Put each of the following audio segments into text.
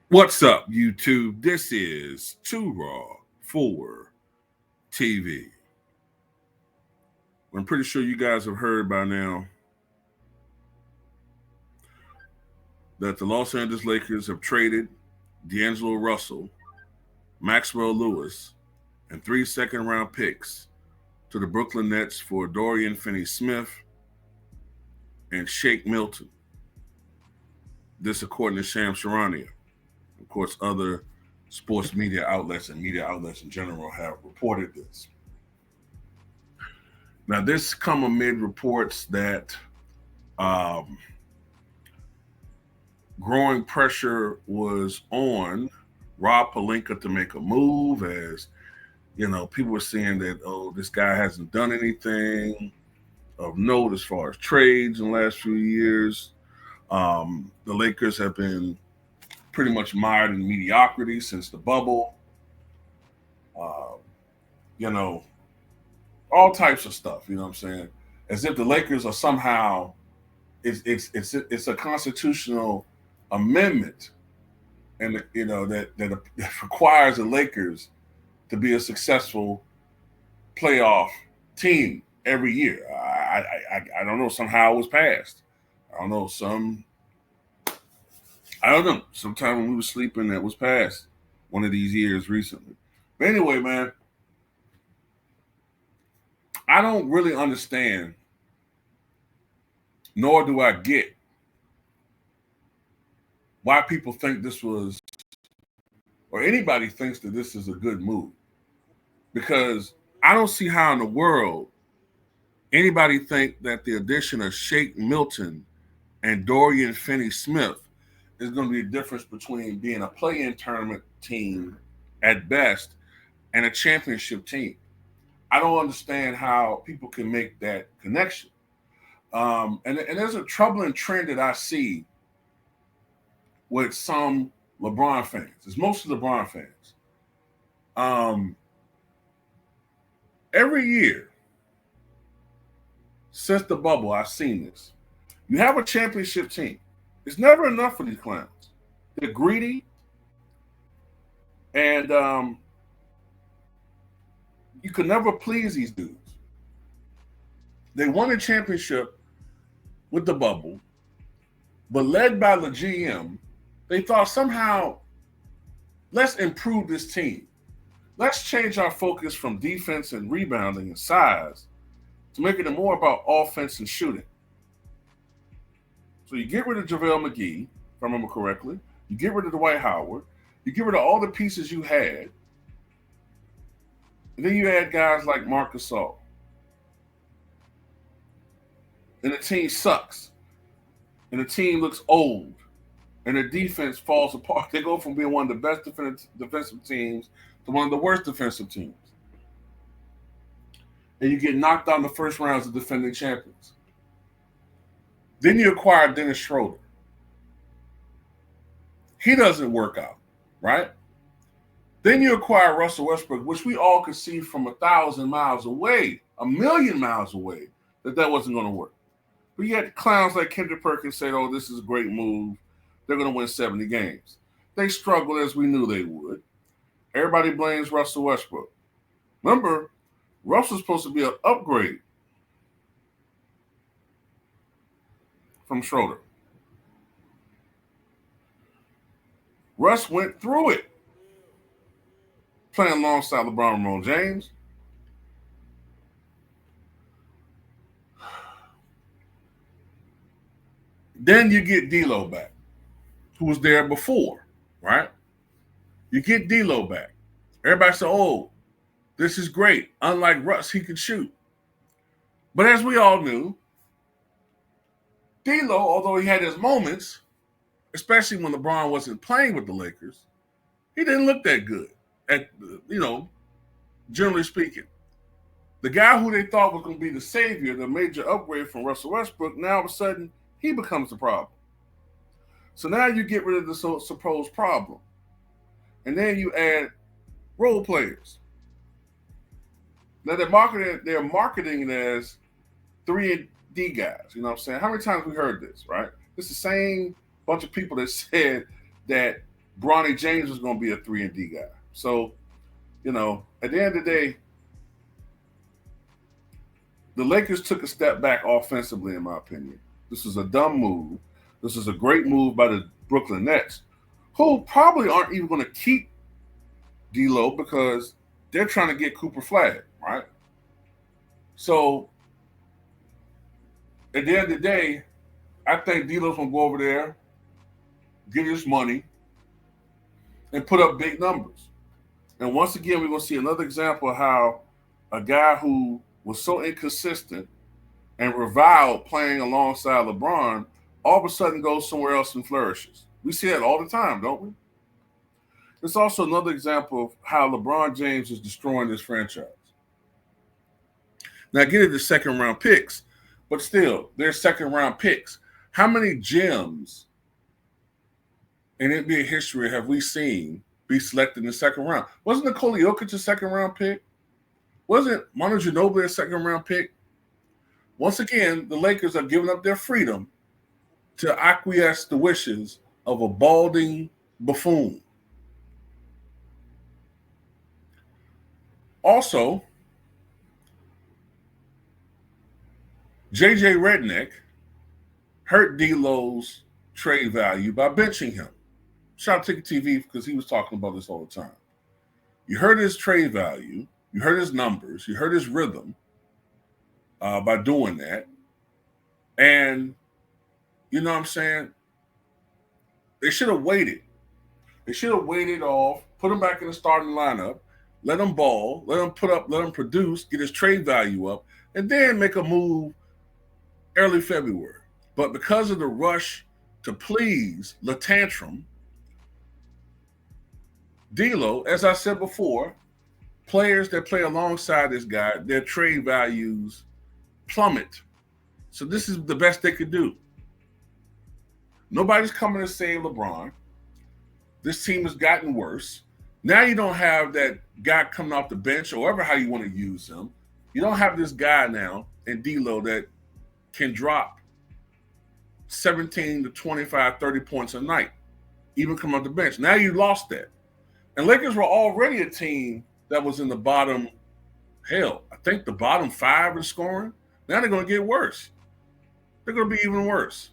What's up, YouTube? This is Too Raw for TV. I'm pretty sure you guys have heard by now that the Los Angeles Lakers have traded D'Angelo Russell, Maxwell Lewis, and 3 second-round picks to the Brooklyn Nets for Dorian Finney-Smith and Shake Milton. This according to Shams Charania. Of course, other sports media outlets and media outlets in general have reported this. Now, this come amid reports that growing pressure was on Rob Pelinka to make a move, as people were saying that, this guy hasn't done anything of note as far as trades in the last few years. The Lakers have been pretty much mired in mediocrity since the bubble. All types of stuff, you know what I'm saying? As if the Lakers are somehow, it's a constitutional amendment, and that requires the Lakers to be a successful playoff team every year. I don't know, somehow it was passed. I don't know, sometime when we were sleeping that was passed one of these years recently. But anyway, man, I don't really understand, nor do I get why people think this was, or anybody thinks that this is a good move. Because I don't see how in the world anybody think that the addition of Shake Milton and Dorian Finney-Smith is going to be a difference between being a play-in tournament team at best and a championship team. I don't understand how people can make that connection. And there's a troubling trend that I see with some LeBron fans. It's mostly LeBron fans. Every year since the bubble, I've seen this. You have a championship team. It's never enough for these clowns. They're greedy, and you can never please these dudes. They won a championship with the bubble, but led by the GM, they thought somehow, let's improve this team. Let's change our focus from defense and rebounding and size to making it more about offense and shooting. So you get rid of JaVale McGee, if I remember correctly. You get rid of Dwight Howard. You get rid of all the pieces you had. And then you add guys like Marc Gasol. And the team sucks. And the team looks old. And the defense falls apart. They go from being one of the best defensive teams to one of the worst defensive teams. And you get knocked out in the first round as the defending champions. Then you acquire Dennis Schroeder. He doesn't work out, right? Then you acquire Russell Westbrook, which we all could see from 1,000 miles away, 1,000,000 miles away, that wasn't going to work. But you had clowns like Kendrick Perkins say, oh, this is a great move. They're going to win 70 games. They struggled as we knew they would. Everybody blames Russell Westbrook. Remember, Russell's supposed to be an upgrade from Schroeder. Russ went through it playing alongside LeBron and Ron James. Then you get D'Lo back, who was there before, right? You get D'Lo back. Everybody said, oh, this is great. Unlike Russ, he could shoot. But as we all knew, D'Lo, although he had his moments, especially when LeBron wasn't playing with the Lakers, he didn't look that good, generally speaking. The guy who they thought was going to be the savior, the major upgrade from Russell Westbrook, now all of a sudden, he becomes the problem. So now you get rid of the supposed problem. And then you add role players. Now they're marketing it as 3D guys. You know what I'm saying? How many times we heard this, right? It's the same bunch of people that said that Bronny James was going to be a 3-and-D guy. So, at the end of the day, the Lakers took a step back offensively, in my opinion. This is a dumb move. This is a great move by the Brooklyn Nets, who probably aren't even going to keep D'Lo because they're trying to get Cooper Flag, right? So, at the end of the day, I think D'Lo's going to go over there, get his money, and put up big numbers. And once again, we're going to see another example of how a guy who was so inconsistent and reviled playing alongside LeBron all of a sudden goes somewhere else and flourishes. We see that all the time, don't we? It's also another example of how LeBron James is destroying this franchise. Now, get into second-round picks, but still, they're second-round picks. How many gems in NBA history have we seen be selected in the second round? Wasn't Nikola Jokic a second-round pick? Wasn't Manu Ginobili a second-round pick? Once again, the Lakers are giving up their freedom to acquiesce the wishes of a balding buffoon. Also, JJ Redick hurt D'Lo's trade value by benching him. Shout out to Ticket TV because he was talking about this all the time. You heard his trade value, you heard his numbers, you heard his rhythm by doing that. And you know what I'm saying? They should have waited. They should have waited off, put him back in the starting lineup, let him ball, let him produce, get his trade value up, and then make a move early February. But because of the rush to please the tantrum, D'Lo, as I said before, players that play alongside this guy, their trade values plummet. So this is the best they could do. Nobody's coming to save LeBron. This team has gotten worse. Now you don't have that guy coming off the bench or whatever how you want to use him. You don't have this guy now in D'Lo that can drop 17 to 25, 30 points a night, even come off the bench. Now you lost that. And Lakers were already a team that was in the bottom, I think the bottom 5 in scoring. Now they're going to get worse. They're going to be even worse.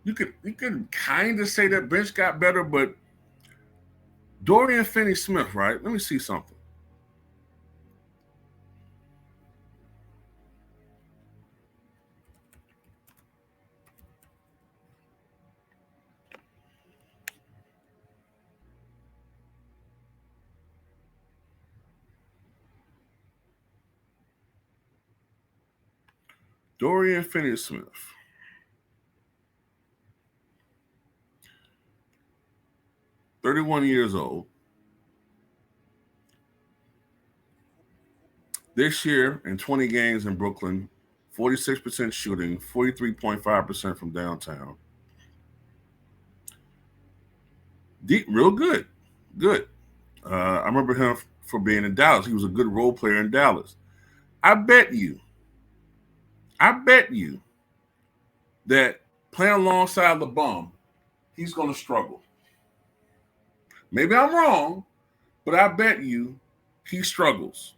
You could kind of say that bench got better, but Dorian Finney-Smith, right? Let me see something. Dorian Finney-Smith. $31 years old. This year, in 20 games in Brooklyn, 46% shooting, 43.5% from downtown. Real good. Good. I remember him for being in Dallas. He was a good role player in Dallas. I bet you that playing alongside LeBron, he's going to struggle. Maybe I'm wrong, but I bet you he struggles.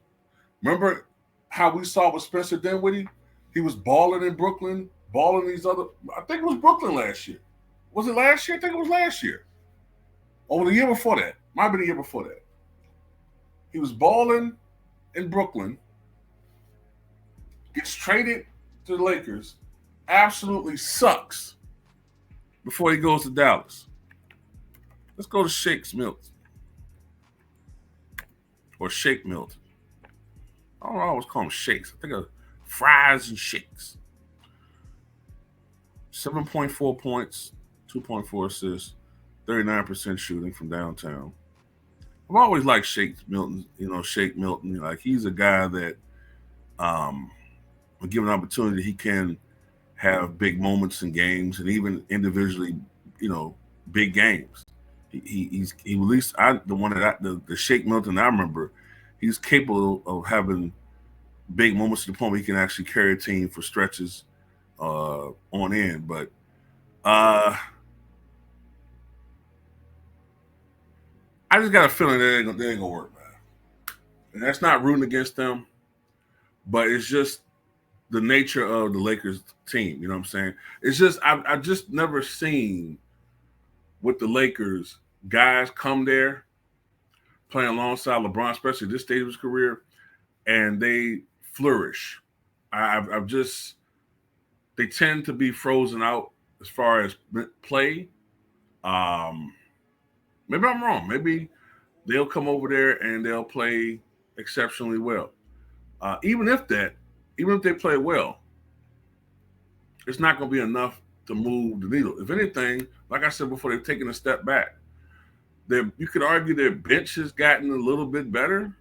Remember how we saw with Spencer Dinwiddie? He was balling in Brooklyn, balling these other – I think it was Brooklyn last year. Was it last year? I think it was last year. Or the year before that. Might have been the year before that. He was balling in Brooklyn, gets traded to the Lakers, absolutely sucks before he goes to Dallas. Let's go to Shake Milton. Or Shake Milton. I don't always call them shakes. I think of fries and shakes. 7.4 points, 2.4 assists, 39% shooting from downtown. I've always liked Shake Milton. Shake Milton. Like he's a guy that, when given an opportunity, he can have big moments in games and even individually, big games. He at least the Shake Milton I remember. He's capable of having big moments to the point where he can actually carry a team for stretches on end. But I just got a feeling that ain't gonna work, man. And that's not rooting against them, but it's just the nature of the Lakers team. You know what I'm saying? It's just I've just never seen with the Lakers guys come there playing alongside LeBron, especially at this stage of his career, and they flourish. I've just they tend to be frozen out as far as play. Maybe I'm wrong. Maybe they'll come over there and they'll play exceptionally well. Even if they play well, it's not going to be enough to move the needle. If anything, like I said before, they've taken a step back. You could argue their bench has gotten a little bit better,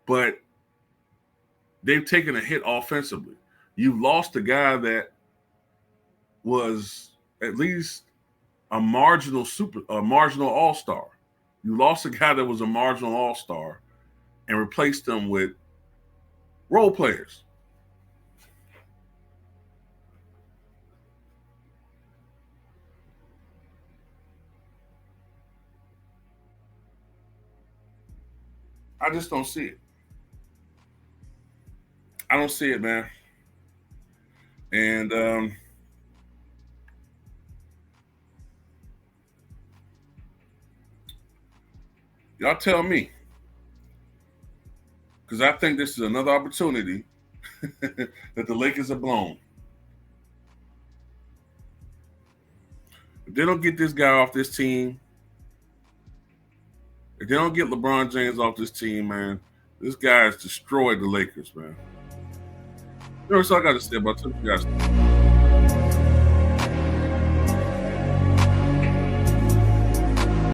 but they've taken a hit offensively. You've lost a guy that was at least a marginal all-star. You lost a guy that was a marginal all-star and replaced them with role players. I just don't see it. I don't see it, man. And y'all tell me, because I think this is another opportunity that the Lakers have blown. If they don't get this guy off this team, if they don't get LeBron James off this team, man, this guy has destroyed the Lakers, man. You know, that's all I got to say about it. You guys.